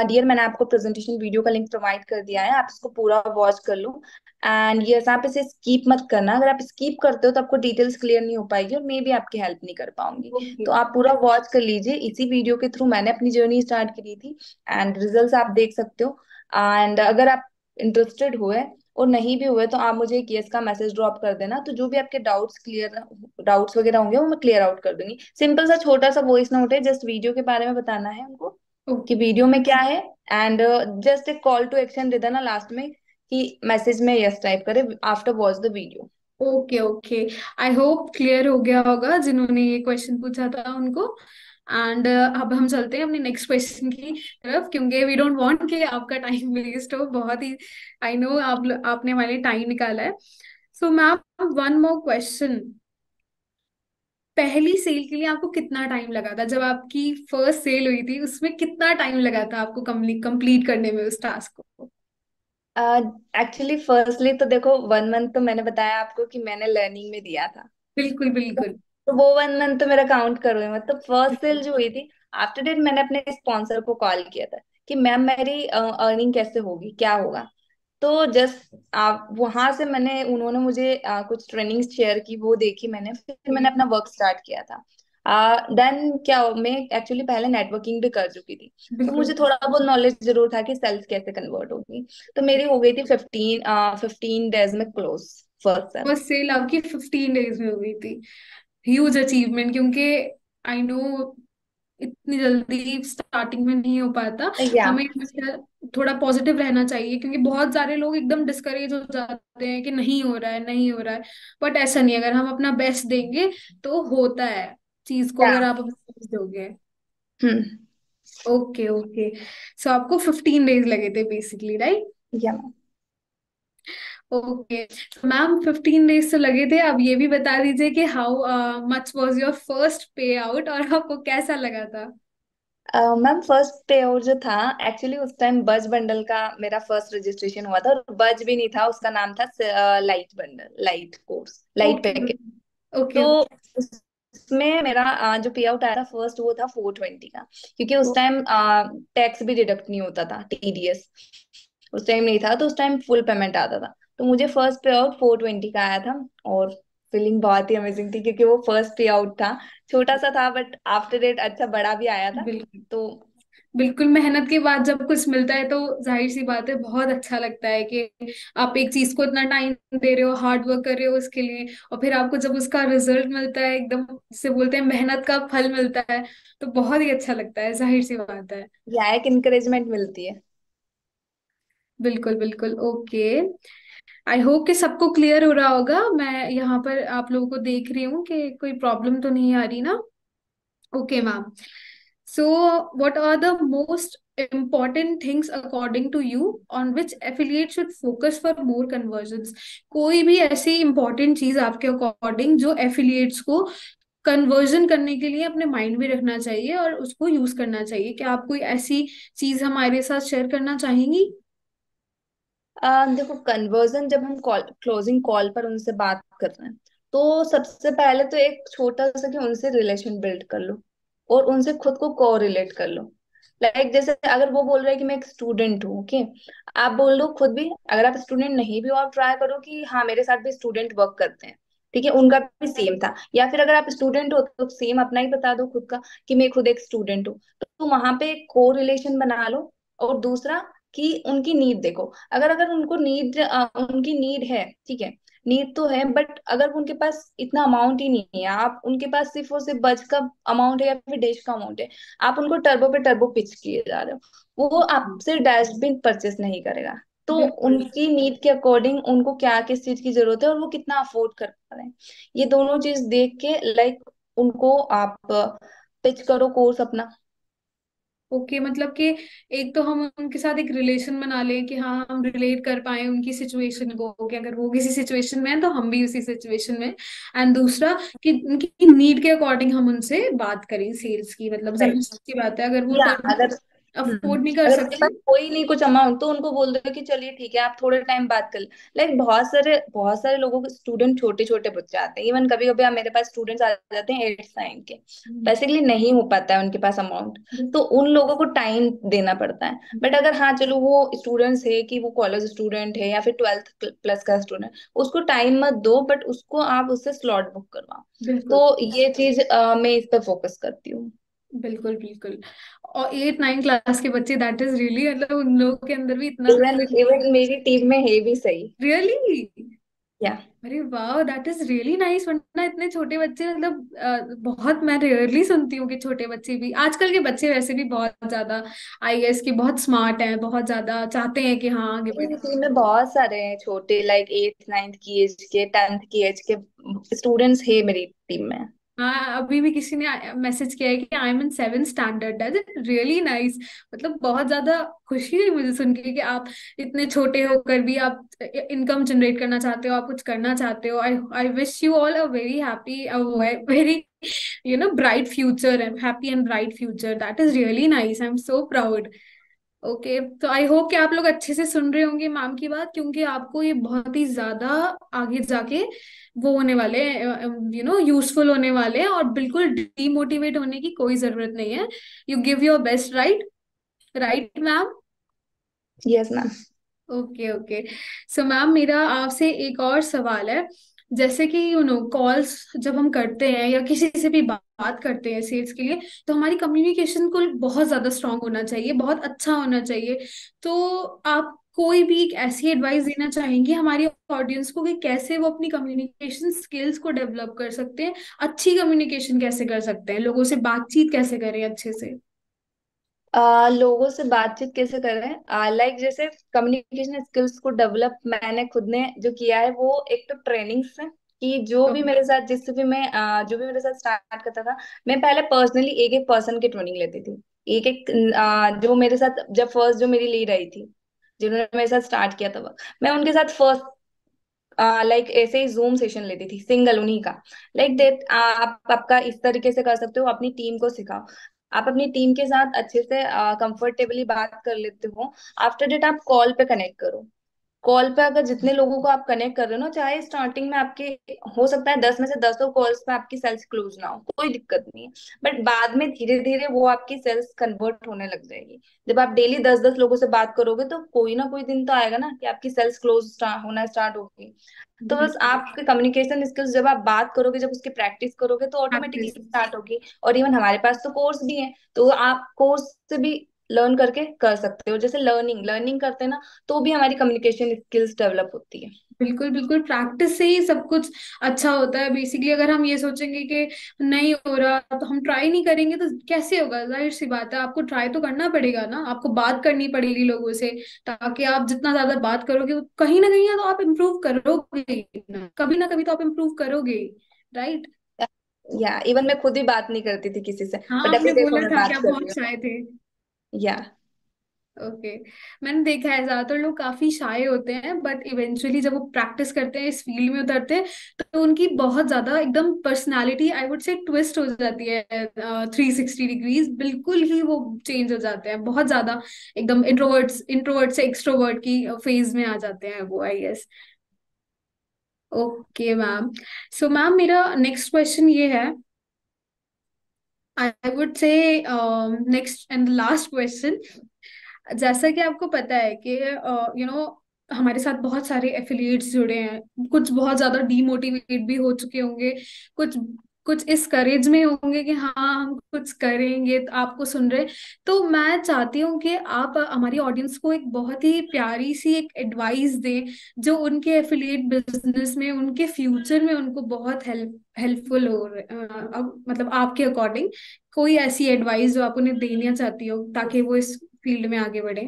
डियर, मैंने आपको प्रेजेंटेशन वीडियो का लिंक प्रोवाइड कर दिया है, आप इसको पूरा वॉच कर लो। एंड ये आप इसे स्कीप मत करना। अगर आप स्कीप करते हो तो आपको डिटेल्स क्लियर नहीं हो पाएगी और मे भी आपकी हेल्प नहीं कर पाऊंगी। ओके तो आप पूरा वॉच कर लीजिए। इसी वीडियो के थ्रू मैंने अपनी जर्नी स्टार्ट करी थी एंड रिजल्ट्स आप देख सकते हो। एंड अगर आप इंटरेस्टेड हुए और नहीं भी हुए तो आप मुझे एक यस का मैसेज ड्रॉप कर देना, तो जो भी आपके डाउट्स वगैरह होंगे वो मैं क्लियर आउट कर दूंगी। सिंपल सा छोटा सा वॉइस नोट है, जस्ट वीडियो के बारे में बताना है उनको कि ओके वीडियो में क्या है। एंड जस्ट एक कॉल टू एक्शन दे देना लास्ट में कि मैसेज में यस टाइप करे after watch the video. Okay okay. I hope clear हो गया होगा जिन्होंने ये क्वेश्चन पूछा था उनको। एंड अब हम चलते हैं अपने नेक्स्ट क्वेश्चन की तरफ, क्योंकि वी डोंट वांट कि आपका टाइम वेस्ट हो बहुत ही। आई नो आपने हमारे लिए टाइम निकाला है। So ma'am, one more question. पहली सेल के लिए आपको कितना टाइम लगा था? जब आपकी फर्स्ट सेल हुई थी उसमें कितना टाइम लगा था आपको कंप्लीट करने में उस टास्क को? एक्चुअली फर्स्टली तो देखो, 1 मंथ तो मैंने बताया आपको कि मैंने लर्निंग में दिया था। बिल्कुल बिल्कुल। तो वो 1 मंथ तो मेरा काउंट करो ही। मतलब फर्स्ट सेल जो हुई थी, आफ्टर डेट मैंने अपने स्पॉन्सर को कॉल किया था कि मैम मेरी अर्निंग कैसे होगी, क्या होगा। तो जस्ट आप वहां से मैंने, उन्होंने मुझे कुछ ट्रेनिंग शेयर की, वो देखी मैंने, फिर मैंने अपना वर्क स्टार्ट किया था। देन क्या मैं एक्चुअली पहले नेटवर्किंग भी कर चुकी थी, तो बिल्कुल। मुझे थोड़ा बहुत नॉलेज जरूर था कि सेल्स कैसे कन्वर्ट होगी। तो मेरी हो गई थी 15 डेज में close, first sale. First sale आपकी 15 डेज में हो गई थी। ह्यूज अचीवमेंट, क्योंकि आई नो इतनी जल्दी स्टार्टिंग में नहीं हो पाता। या हमें हमेशा थोड़ा पॉजिटिव रहना चाहिए, क्योंकि बहुत सारे लोग एकदम डिस्करेज हो जाते हैं कि नहीं हो रहा है, नहीं हो रहा है। बट ऐसा नहीं, अगर हम अपना बेस्ट देंगे तो होता है चीज को, या अगर आप अपना बेस्ट दोगे। हम्म। Okay okay. सो आपको 15 डेज लगे थे बेसिकली, राइट? या ओके। मैम 15 डेज तो लगे थे, अब ये भी बता दीजिए कि how much was your first पे आउट और आपको कैसा लगा था? मैम फर्स्ट पे आउट जो था, एक्चुअली उस टाइम बज बंडल का मेरा फर्स्ट रजिस्ट्रेशन हुआ था, और बज भी नहीं था, उसका नाम था light bundle, light course, light okay package. Okay तो ओके। उसमें मेरा जो पे आउट आया था फर्स्ट, वो था 420 का, क्योंकि उस टाइम टैक्स भी डिडक्ट नहीं होता था, टीडीएस उस टाइम नहीं था, तो उस टाइम फुल पेमेंट आता था। तो मुझे फर्स्ट पे आउट 420 का आया था, और फीलिंग बहुत ही अमेजिंग थी, क्योंकि वो फर्स्ट पे आउट था, छोटा सा था, बट आफ्टर डेट अच्छा बड़ा भी आया था। बिल्कुल। तो बिल्कुल, मेहनत के बाद जब कुछ मिलता है तो जाहिर सी बात है बहुत अच्छा लगता है कि आप एक चीज को इतना टाइम दे रहे हो, हार्ड वर्क कर रहे हो उसके लिए, और फिर आपको जब उसका रिजल्ट मिलता है, एकदम जिसे बोलते हैं मेहनत का फल मिलता है, तो बहुत ही अच्छा लगता है, जाहिर सी बात है। यह एक इंकरेजमेंट मिलती है। बिल्कुल बिल्कुल। ओके, आई होप कि सबको क्लियर हो रहा होगा। मैं यहाँ पर आप लोगों को देख रही हूँ कि कोई प्रॉब्लम तो नहीं आ रही ना। Okay ma'am, so what are the most important things according to you on which affiliate should focus for more conversions? कोई भी ऐसी important चीज आपके अकॉर्डिंग जो एफिलिएट्स को कन्वर्जन करने के लिए अपने माइंड में रखना चाहिए और उसको यूज करना चाहिए, क्या आप कोई ऐसी चीज हमारे साथ शेयर करना चाहेंगी? देखो, कन्वर्जन जब हम कॉल क्लोजिंग कॉल पर उनसे बात कर रहे हैं, तो सबसे पहले तो एक छोटा सा कि उनसे रिलेशन बिल्ड कर लो, और उनसे खुद को को रिलेट कर लो। लाइक जैसे अगर वो बोल रहे हैं कि मैं एक स्टूडेंट हूँ, ओके, आप बोल लो खुद भी, अगर आप स्टूडेंट नहीं भी हो, आप ट्राई करो कि हाँ मेरे साथ भी स्टूडेंट वर्क करते हैं, ठीक है, उनका भी सेम था। या फिर अगर आप स्टूडेंट हो तो सेम अपना ही बता दो खुद का, कि मैं खुद एक स्टूडेंट हूँ। तो वहां पे को रिलेशन बना लो। और दूसरा कि उनकी नीड देखो, अगर अगर उनको उनकी नीड है, ठीक है, नीड तो है, बट अगर उनके पास इतना अमाउंट ही नहीं है, आप उनके पास सिर्फ और सिर्फ बज का अमाउंट है या फिर डैश का अमाउंट है, आप उनको टर्बो पे टर्बो पिच किए जा रहे हो, वो आपसे डस्टबिन परचेस नहीं करेगा। तो बिल्कुल। उनकी नीड के अकॉर्डिंग उनको क्या किस चीज की जरूरत है और वो कितना अफोर्ड कर पा रहे हैं, ये दोनों चीज देख के लाइक उनको आप पिच करो कोर्स अपना। ओके, मतलब कि एक तो हम उनके साथ एक रिलेशन बना लें कि हाँ हम रिलेट कर पाए उनकी सिचुएशन को, कि अगर वो किसी सिचुएशन में है तो हम भी उसी सिचुएशन में। एंड दूसरा कि उनकी नीड के अकॉर्डिंग हम उनसे बात करें सेल्स की, मतलब जाहिर सी बात है अगर वो या टर्म अगर अफोर्ड नहीं कर अगर उनके पास सकते। कोई नहीं कुछ अमाउंट, तो उनको बोल दो कि चलिए ठीक है, आप थोड़े टाइम बात कर। लाइक बहुत सारे लोगों के स्टूडेंट, छोटे छोटे बच्चे आते हैं, इवन कभी कभी आप मेरे पास स्टूडेंट्स आ जाते हैं 8th 9th के, हम्म, बेसिकली नहीं हो पाता है उनके पास अमाउंट, तो उन लोगों को टाइम देना पड़ता है। बट अगर हाँ चलो वो स्टूडेंट्स है कि वो कॉलेज स्टूडेंट है या फिर 12th+ का स्टूडेंट, उसको टाइम मत दो, बट उसको आप उससे स्लॉट बुक करवाओ। बिल्कुल तो ये चीज मैं इस पे फोकस करती हूँ। बिल्कुल बिल्कुल। और 8 9 क्लास के बच्चे, दैट इज रियली, मतलब उन लोगों के अंदर भी इतना इवन इवन मेरी टीम में है भी सही। रियली। या अरे वाह, दैट इज रियली नाइस। वरना इतने छोटे बच्चे, मतलब बहुत मैं रेयरली सुनती हूँ कि छोटे बच्चे भी, आजकल के बच्चे वैसे भी बहुत ज्यादा आई गेस कि बहुत स्मार्ट हैं, बहुत ज्यादा चाहते हैं कि हाँ आगे मेरी बढ़े। टीम में बहुत सारे हैं छोटे, लाइक 8th 9th की एज के, 10th की एज के स्टूडेंट्स है मेरी टीम में। हाँ, अभी भी किसी ने मैसेज किया है कि I am in 7th standard, that is really nice. मतलब बहुत ज्यादा खुशी हुई मुझे सुन के कि आप इतने छोटे होकर भी आप इनकम जनरेट करना चाहते हो, आप कुछ करना चाहते हो। I I wish you all a very happy, very bright future, and happy and bright future, that is really nice, I am so proud. Okay, तो आई होप कि आप लोग अच्छे से सुन रहे होंगे मैम की बात, क्योंकि आपको ये बहुत ही ज्यादा आगे जाके वो होने वाले, यूजफुल होने वाले हैं, और बिल्कुल डीमोटिवेट होने की कोई जरूरत नहीं है। You give your best, right? Right ma'am? Yes ma'am. Okay okay. So ma'am, मेरा आपसे एक और सवाल है। जैसे कि कॉल्स जब हम करते हैं या किसी से भी बात करते हैं सेल्स के लिए, तो हमारी कम्युनिकेशन को बहुत ज्यादा स्ट्रांग होना चाहिए, बहुत अच्छा होना चाहिए। तो आप कोई भी एक ऐसी एडवाइस देना चाहेंगे हमारी ऑडियंस को कि कैसे वो अपनी कम्युनिकेशन स्किल्स को डेवलप कर सकते हैं, अच्छी कम्युनिकेशन कैसे कर सकते हैं, लोगों से बातचीत कैसे करें अच्छे से? लोगों से बातचीत कैसे करें, लाइक जैसे कम्युनिकेशन स्किल्स को डेवलप मैंने खुद ने जो किया है, वो एक तो ट्रेनिंग से, कि जो भी मेरे साथ जिससे भी मैं जो भी मेरे साथ स्टार्ट करता था, मैं पहले पर्सनली एक एक पर्सन की ट्रेनिंग लेती थी। एक एक जो मेरे साथ जब फर्स्ट जो मेरी लीड आई थी, जिन्होंने मेरे साथ स्टार्ट किया था, मैं उनके साथ फर्स्ट लाइक ऐसे ही जूम सेशन लेती थी, सिंगल उन्हीं का। लाइक दैट आप आपका इस तरीके से कर सकते हो, अपनी टीम को सिखाओ, आप अपनी टीम के साथ अच्छे से कंफर्टेबली बात कर लेते हो। आफ्टर डेट आप कॉल पे कनेक्ट करो, कॉल पे अगर जितने लोगों को आप कनेक्ट कर रहे हो ना, चाहे स्टार्टिंग में आपके हो सकता है 10 में से 10 कॉल्स पे आपकी सेल्स क्लोज ना हो, कोई दिक्कत नहीं है। बट बाद में धीरे धीरे वो आपकी सेल्स कन्वर्ट होने लग जाएगी। जब आप डेली 10 लोगों से बात करोगे तो कोई ना कोई दिन तो आएगा ना कि आपकी सेल्स क्लोज होना स्टार्ट होगी। तो बस बिल्कुल। आपके कम्युनिकेशन स्किल्स जब आप बात करोगे, जब उसकी प्रैक्टिस करोगे तो ऑटोमेटिकली प्रैक्टिस। स्टार्ट होगी। और इवन हमारे पास तो कोर्स भी है, तो आप कोर्स से भी लर्न करके कर सकते हो। जैसे लर्निंग लर्निंग करते हैं ना, तो भी हमारी कम्युनिकेशन स्किल्स डेवलप होती है। बिल्कुल बिल्कुल, प्रैक्टिस से ही सब कुछ अच्छा होता है बेसिकली। अगर हम ये सोचेंगे कि नहीं हो रहा तो हम ट्राई नहीं करेंगे तो कैसे होगा? जाहिर सी बात है, आपको ट्राई तो करना पड़ेगा ना, आपको बात करनी पड़ेगी लोगों से। ताकि आप जितना ज्यादा बात करोगे कहीं ना कहीं तो आप इम्प्रूव करोगे ही ना कभी तो आप इम्प्रूव करोगे, राइट? या इवन मैं खुद भी बात नहीं करती थी किसी से, हाँ, बट आपने अभी देखो बोला मैं था कि बात आप कर रही बहुत शाय थे। हूँ। या ओके। मैंने देखा है ज्यादातर लोग काफी शाय होते हैं, बट इवेंचुअली जब वो प्रैक्टिस करते हैं, इस फील्ड में उतरते हैं, तो उनकी बहुत ज्यादा एकदम पर्सनालिटी आई वुड से ट्विस्ट हो जाती है। 360 डिग्रीज बिल्कुल ही वो चेंज हो जाते हैं बहुत ज्यादा। एकदम इंट्रोवर्ट से एक्सट्रोवर्ट की फेज में आ जाते हैं वो, I guess. Okay ma'am. So ma'am, मेरा नेक्स्ट क्वेश्चन ये है। I would say next and last question. जैसा कि आपको पता है कि हमारे साथ बहुत सारे एफिलिएट्स जुड़े हैं, कुछ बहुत ज्यादा डीमोटिवेट भी हो चुके होंगे, कुछ कुछ इस करेज में होंगे कि हाँ हम कुछ करेंगे, तो आपको सुन रहे। तो मैं चाहती हूँ कि आप हमारी ऑडियंस को एक बहुत ही प्यारी सी एक एडवाइस दें, जो उनके एफिलिएट बिजनेस में, उनके फ्यूचर में उनको बहुत हेल्पफुल हो अब मतलब आपके अकॉर्डिंग कोई ऐसी एडवाइस जो आप उन्हें देना चाहती हो ताकि वो इस फील्ड में आगे बढ़े।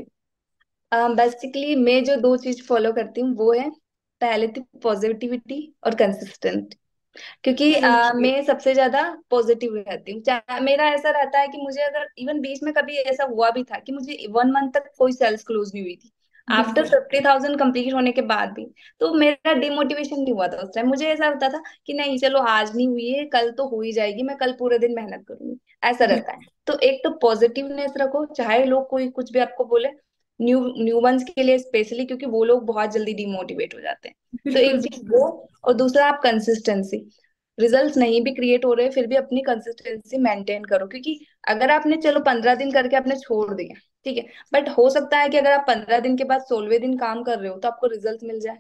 बेसिकली मैं जो दो चीज फॉलो करती हूँ वो है, पहले तो पॉजिटिविटी और कंसिस्टेंट। क्योंकि ओके। मैं सबसे ज्यादा पॉजिटिव रहती हूँ। मेरा ऐसा रहता है कि मुझे अगर इवन बीच में कभी ऐसा हुआ भी था कि मुझे 1 मंथ तक कोई सेल्स क्लोज नहीं हुई थी, आफ्टर बिल्कुल 50,000 कंप्लीट होने के बाद भी, तो मेरा डिमोटिवेशन नहीं हुआ था उस टाइम। मुझे ऐसा होता था कि नहीं चलो आज नहीं हुई है, कल तो हो ही जाएगी, मैं कल पूरे दिन मेहनत करूंगी, ऐसा रहता है। तो एक तो पॉजिटिवनेस रखो, चाहे लोग कोई कुछ भी आपको बोले। न्यू न्यू वंस के लिए स्पेशली, क्योंकि वो लोग बहुत जल्दी डिमोटिवेट हो जाते हैं। तो बिल्कुल एक चीज बिल्कुल। वो, और दूसरा आप कंसिस्टेंसी। रिजल्ट्स नहीं भी क्रिएट हो रहे फिर भी अपनी कंसिस्टेंसी मेंटेन करो। क्योंकि अगर आपने चलो 15 दिन करके आपने छोड़ दिया, ठीक है, बट हो सकता है कि अगर आप 15 दिन के बाद 16वें दिन काम कर रहे हो तो आपको रिजल्ट मिल जाए।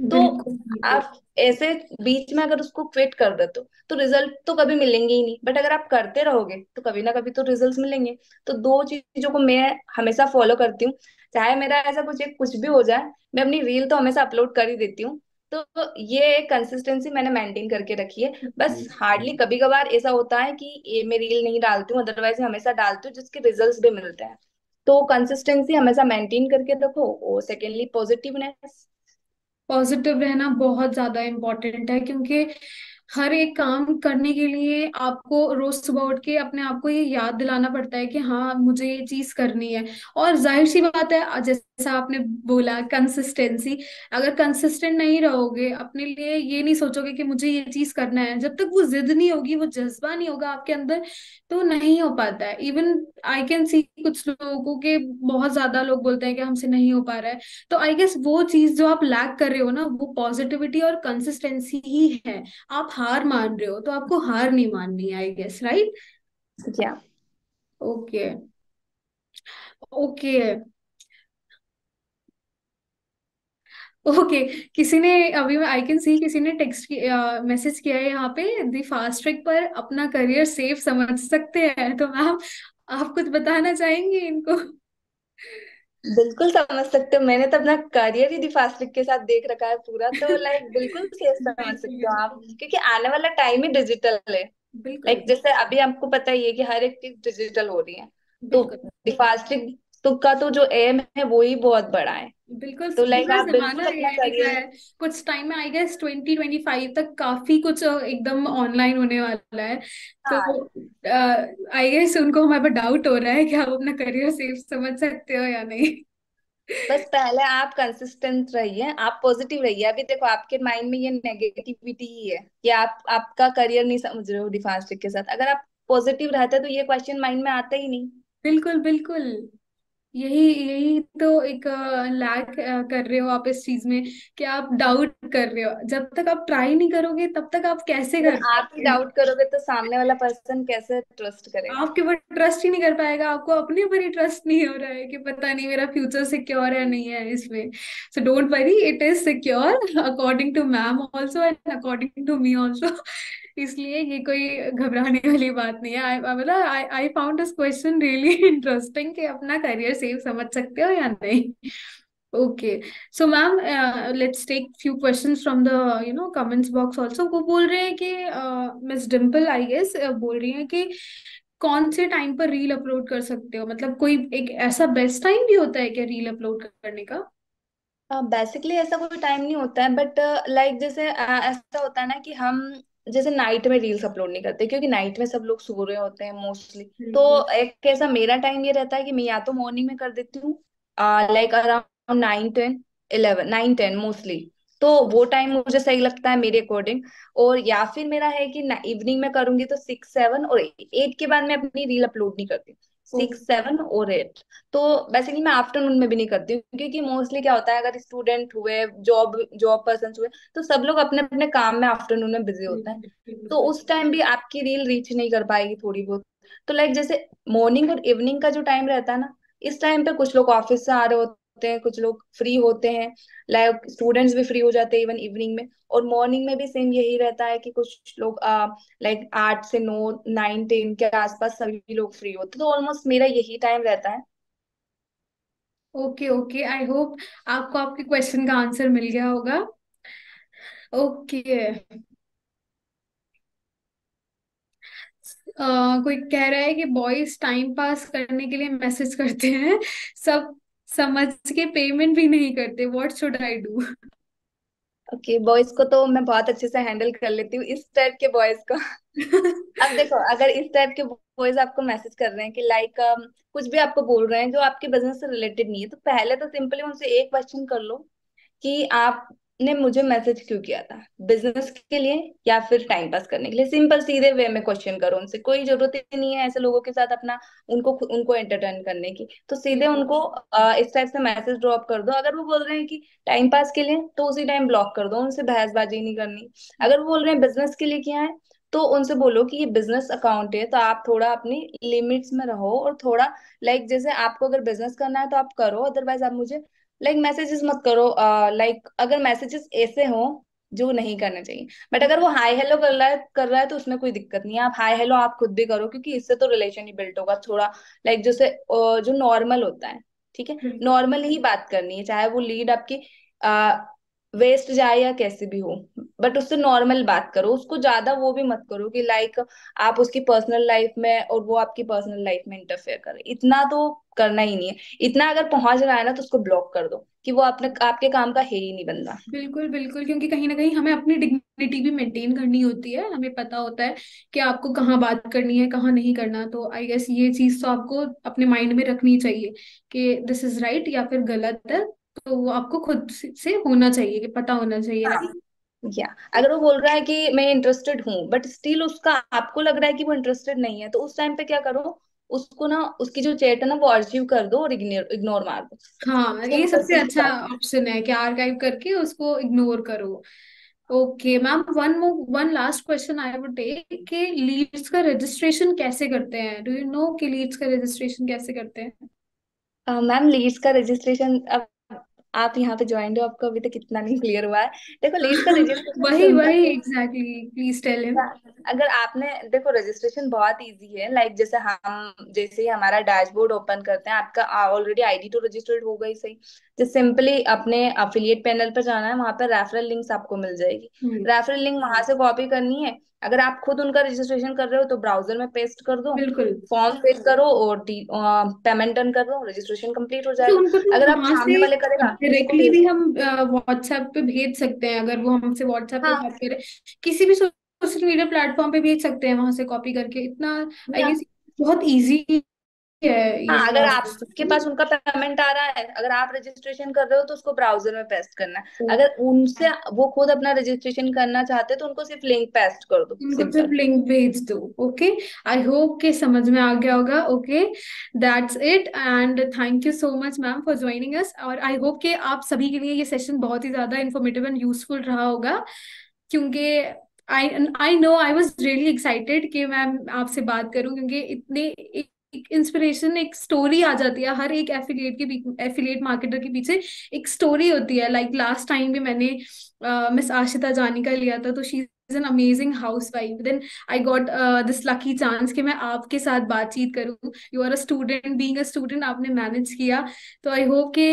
तो बिल्कुल बिल्कुल। आप ऐसे बीच में अगर उसको क्विट कर देते हो तो रिजल्ट तो कभी मिलेंगे ही नहीं। बट अगर आप करते रहोगे तो कभी ना कभी तो रिजल्ट मिलेंगे। तो दो चीजों को मैं हमेशा फॉलो करती हूँ। चाहे मेरा ऐसा कुछ भी हो जाए, मैं अपनी रील तो हमेशा अपलोड कर ही देती हूँ। तो ये एक कंसिस्टेंसी मैंने मेंटेन करके रखी है। बस हार्डली कभी कभार ऐसा होता है कि ये मैं रील नहीं डालती हूँ, अदरवाइज मैं हमेशा डालती हूँ जिसके रिजल्ट्स भी मिलते हैं। तो कंसिस्टेंसी हमेशा मेंटेन करके रखो। और सेकेंडली पॉजिटिवनेस। पॉजिटिव रहना बहुत ज्यादा इम्पोर्टेंट है, क्योंकि हर एक काम करने के लिए आपको रोज सुबह उठ के अपने आप को ये याद दिलाना पड़ता है कि हाँ मुझे ये चीज करनी है। और जाहिर सी बात है, जैसा आपने बोला कंसिस्टेंसी, अगर कंसिस्टेंट नहीं रहोगे अपने लिए, ये नहीं सोचोगे कि मुझे ये चीज करना है, जब तक वो जिद नहीं होगी, वो जज्बा नहीं होगा आपके अंदर, तो नहीं हो पाता है। इवन आई कैन सी कुछ लोगों के, बहुत ज्यादा लोग बोलते हैं कि हमसे नहीं हो पा रहा है। तो आई गेस वो चीज जो आप लैक कर रहे हो ना, वो पॉजिटिविटी और कंसिस्टेंसी ही है। आप हार मान रहे हो तो आपको हार नहीं माननी है, आई गेस, राइट? या ओके। ओके। ओके। किसी ने अभी, मैं आई कैन सी किसी ने टेक्स्ट मैसेज किया है यहाँ पे, दी फास्ट ट्रैक पर अपना करियर सेफ समझ सकते हैं, तो मैम आप कुछ बताना चाहेंगे इनको? बिल्कुल समझ सकते हो। मैंने तो अपना करियर ही दिफास्ट्रिक के साथ देख रखा है पूरा। तो लाइक बिल्कुल सेफ समझ सकते बिल्कुल हो आप, क्योंकि आने वाला टाइम ही डिजिटल है। बिल्कुल लाइक जैसे अभी आपको पता ही है कि हर एक चीज डिजिटल हो रही है। तो बिल्कुल दिफास्ट्रिक तो का तो जो एम है वो ही बहुत बड़ा है। बिल्कुल। तो लाइक पूरा आप जमाना बिल्कुल अपना एआई का करियर। है। कुछ टाइम में आई गेस 2025 तक काफी कुछ एकदम ऑनलाइन होने वाला है। तो हाँ, आई गेस उनको हमारे पर डाउट हो रहा है कि आप अपना करियर सेफ समझ सकते हो या नहीं। बस पहले आप कंसिस्टेंट रहिए, आप पॉजिटिव रहिए। अभी देखो आपके माइंड में ये नेगेटिविटी ही है कि आप आपका करियर नहीं समझ रहे हो डिफास्टिक के साथ। अगर आप पॉजिटिव रहते तो ये क्वेश्चन माइंड में आता ही नहीं। बिल्कुल बिल्कुल। यही यही तो एक लैक कर रहे हो आप इस चीज में, कि आप डाउट कर रहे हो। जब तक आप ट्राई नहीं करोगे तब तक आप कैसे अगर कर आप ही पाओगे? डाउट करोगे तो सामने वाला पर्सन कैसे ट्रस्ट करेगा? आपके ऊपर ट्रस्ट ही नहीं कर पाएगा, आपको अपने ऊपर ही ट्रस्ट नहीं हो रहा है कि पता नहीं मेरा फ्यूचर सिक्योर है नहीं है इसमें। So don't worry, it is secure according to ma'am also and according to me also. इसलिए ये कोई घबराने वाली बात नहीं है। मतलब I found this question really interesting कि अपना करियर सेफ समझ सकते हो या नहीं। Okay, so ma'am let's take few questions from the comments box also. वो बोल रहे हैं कि मिस डिम्पल आई गेस बोल रही हैं कि कौन से टाइम पर रील अपलोड कर सकते हो, मतलब कोई एक ऐसा बेस्ट टाइम भी होता है क्या रील अपलोड करने का? बेसिकली ऐसा कोई टाइम नहीं होता है, बट लाइक जैसे ऐसा होता है ना कि हम जैसे नाइट में रील्स अपलोड नहीं करते, क्योंकि नाइट में सब लोग सो रहे होते हैं मोस्टली। तो बिल्कुल। एक ऐसा मेरा टाइम ये रहता है कि मैं या तो मॉर्निंग में कर देती हूँ, लाइक अराउंड 9, 10, 11, 9, 10 मोस्टली। तो वो टाइम मुझे सही लगता है मेरे अकॉर्डिंग। और या फिर मेरा है कि इवनिंग में करूंगी तो 6, 7 और 8 के बाद मैं अपनी रील अपलोड नहीं करती। Six okay. सेवन और 8। तो बेसिकली मैं आफ्टरनून में भी नहीं करती हूँ, क्योंकि मोस्टली क्या होता है, अगर स्टूडेंट हुए, जॉब जॉब पर्सन हुए, तो सब लोग अपने अपने काम में आफ्टरनून में बिजी होते हैं। तो उस टाइम भी आपकी रील रीच नहीं कर पाएगी थोड़ी बहुत। तो लाइक जैसे मॉर्निंग और इवनिंग का जो टाइम रहता है ना, इस टाइम पे कुछ लोग ऑफिस से आ रहे होते हैं, कुछ लोग फ्री होते हैं, लाइक स्टूडेंट्स भी फ्री हो जाते हैं इवन इवनिंग में। और मॉर्निंग में भी सेम यही रहता है कि कुछ लोग लाइक 8 से 9, 9, 10 के आसपास सभी लोग फ्री होते हैं। तो ऑलमोस्ट मेरा यही टाइम रहता है। ओके ओके, आई होप आपको आपके क्वेश्चन का आंसर मिल गया होगा। ओके। कोई कह रहा है कि बॉयज टाइम पास करने के लिए मैसेज करते हैं, सब समझ के पेमेंट भी नहीं करते, what should I do? Okay, boys को तो मैं बहुत अच्छे से हैंडल कर लेती हूँ, इस टाइप के बॉयज को। अब देखो, अगर इस टाइप के बॉयज आपको मैसेज कर रहे हैं कि लाइक कुछ भी आपको बोल रहे हैं जो आपके बिजनेस से रिलेटेड नहीं है, तो पहले तो सिंपली उनसे एक क्वेश्चन कर लो कि आपने मुझे मैसेज क्यों किया था, बिजनेस के लिए या फिर टाइम पास करने के लिए। सिंपल सीधे वे में क्वेश्चन करो उनसे, कोई जरूरत ही नहीं है ऐसे लोगों के साथ अपना उनको एंटरटेन करने की। तो सीधे बिल्कुल। उनको इस टाइप से मैसेज ड्रॉप कर दो। अगर वो बोल रहे हैं कि टाइम पास के लिए, तो उसी टाइम ब्लॉक कर दो, उनसे बहसबाजी नहीं करनी। अगर वो बोल रहे हैं बिजनेस के लिए किया है, तो उनसे बोलो कि ये बिजनेस अकाउंट है, तो आप थोड़ा अपनी लिमिट्स में रहो, और थोड़ा लाइक जैसे आपको अगर बिजनेस करना है तो आप करो, अदरवाइज आप मुझे लाइक मैसेजेस मत करो। लाइक अगर मैसेजेस ऐसे हो जो नहीं करने चाहिए। बट अगर वो हाय हेलो कर रहा है तो उसमें कोई दिक्कत नहीं है, आप हाय हेलो आप खुद भी करो, क्योंकि इससे तो रिलेशन ही बिल्ड होगा थोड़ा। लाइक जैसे जो नॉर्मल होता है, ठीक है, बिल्कुल नॉर्मल ही बात करनी है, चाहे वो लीड आपकी वेस्ट जाए या कैसे भी हो। बट उससे नॉर्मल बात करो, उसको ज्यादा वो भी मत करो कि लाइक आप उसकी पर्सनल लाइफ में और वो आपकी पर्सनल लाइफ में इंटरफेयर करे। इतना तो करना ही नहीं है। इतना अगर पहुंच रहा है ना, तो उसको ब्लॉक कर दो कि वो आपने आपके काम का है ही नहीं बंदा। बिल्कुल बिल्कुल, क्योंकि कहीं ना कहीं हमें अपनी डिग्निटी भी मेंटेन करनी होती है, हमें पता होता है कि आपको कहाँ बात करनी है कहाँ नहीं करना। तो आई गेस ये चीज तो आपको अपने माइंड में रखनी चाहिए कि दिस इज राइट या फिर गलत है। तो वो आपको खुद से होना चाहिए, कि पता होना चाहिए, हाँ, राइट? या अगर वो बोल रहा है कि मैं इंटरेस्टेड हूँ, बट स्टिल उसका आपको लग रहा है कि वो इंटरेस्टेड नहीं है, तो उस टाइम पे क्या करो, उसको ना उसकी जो चैट है ना वो आर्चिव कर दो और इग्नोर इग्नोर मार दो। हाँ, ये सिंपल सबसे सी अच्छा बात है। ऑप्शन है कि आर्काइव करके उसको इग्नोर करो। Okay ma'am, one last question I would take कि लीड्स का रजिस्ट्रेशन कैसे करते हैं? डू यू नो कि लीड्स का रजिस्ट्रेशन कैसे करते हैं? मैम, लीड्स का रजिस्ट्रेशन, अब आप यहाँ पे ज्वाइन हो, आपको अभी तक कितना नहीं क्लियर हुआ है। देखो, लीड्स का रजिस्ट्रेशन वही सिंपल वही है। Exactly, please tell him. अगर आपने देखो, रजिस्ट्रेशन बहुत इजी है। लाइक जैसे हम जैसे ही हमारा डैशबोर्ड ओपन करते हैं, आपका ऑलरेडी आईडी तो रजिस्टर्ड हो गई सही। तो सिंपली अपने अफिलिएट पैनल पर जाना है, वहां पर रेफरल लिंक्स आपको मिल जाएगी। रेफरल लिंक वहां से कॉपी करनी है। अगर आप खुद उनका रजिस्ट्रेशन कर रहे हो तो ब्राउजर में पेस्ट कर दो, बिल्कुल। फॉर्म फिल करो और पेमेंट डन कर दो, रजिस्ट्रेशन कंप्लीट हो तो जाएगा। उनको तो अगर आप वहां सामने से वाले करेगा तो उसको डायरेक्टली भेज भी दो। हम व्हाट्सएप पे भेज सकते हैं, अगर वो हमसे व्हाट्सएप पे बात हाँ, करें, किसी भी सोशल मीडिया प्लेटफॉर्म पे भेज सकते हैं वहां से कॉपी करके, इतना आई या गेस बहुत इजी है ये हाँ, अगर प्रोसेस। आपके पास उनका पेमेंट आ रहा है, अगर आप रजिस्ट्रेशन कर रहे हो तो उसको ब्राउजर में पेस्ट करना है। अगर उनसे वो खुद अपना रजिस्ट्रेशन करना चाहते हैं तो उनको सिर्फ लिंक पेस्ट कर दो, उनको सिर्फ सिंपल। लिंक भेज दो। ओके, आई होप के समझ में आ गया होगा। Okay, that's it, and thank you so much ma'am for joining अस, और आई होप कि आप सभी के लिए ये सेशन बहुत ही ज्यादा इन्फॉर्मेटिव एंड यूजफुल रहा होगा, क्योंकि I I know I was really excited कि मैम आपसे बात करूं, क्योंकि इतने एक इंस्पिरेशन, एक स्टोरी आ जाती है हर एक एफिलिएट मार्केटर के पीछे एक स्टोरी होती है। लाइक लास्ट टाइम भी मैंने मिस आशिता जानी का लिया था, तो she is an amazing housewife. Then I got this lucky chance कि मैं आपके साथ बातचीत करूं। You are a student, being a student आपने मैनेज किया। तो आई होप कि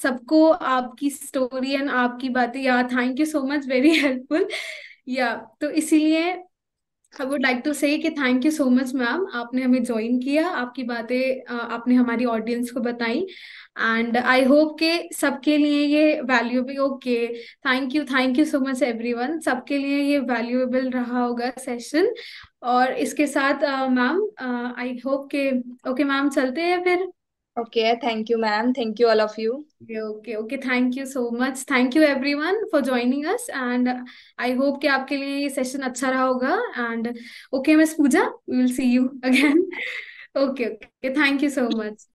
सबको आपकी स्टोरी एंड आपकी बातें, या thank you so much, very helpful. या तो इसीलिए आई वुड लाइक टू से कि thank you so much ma'am, आपने हमें ज्वाइन किया, आपकी बातें आपने हमारी ऑडियंस को बताई, एंड आई होप कि सबके लिए ये valuable. Okay, thank you so much everyone, सबके लिए ये वैल्यूएबल रहा होगा सेशन। और इसके साथ मैम आई होप के, ओके मैम चलते हैं फिर। Okay, thank you ma'am, thank you all of you. Okay okay, thank you so much, thank you everyone for joining us, and I hope कि आपके लिए ये सेशन अच्छा रहा होगा। And okay miss Pooja, we will see you again. Okay okay, thank you so much.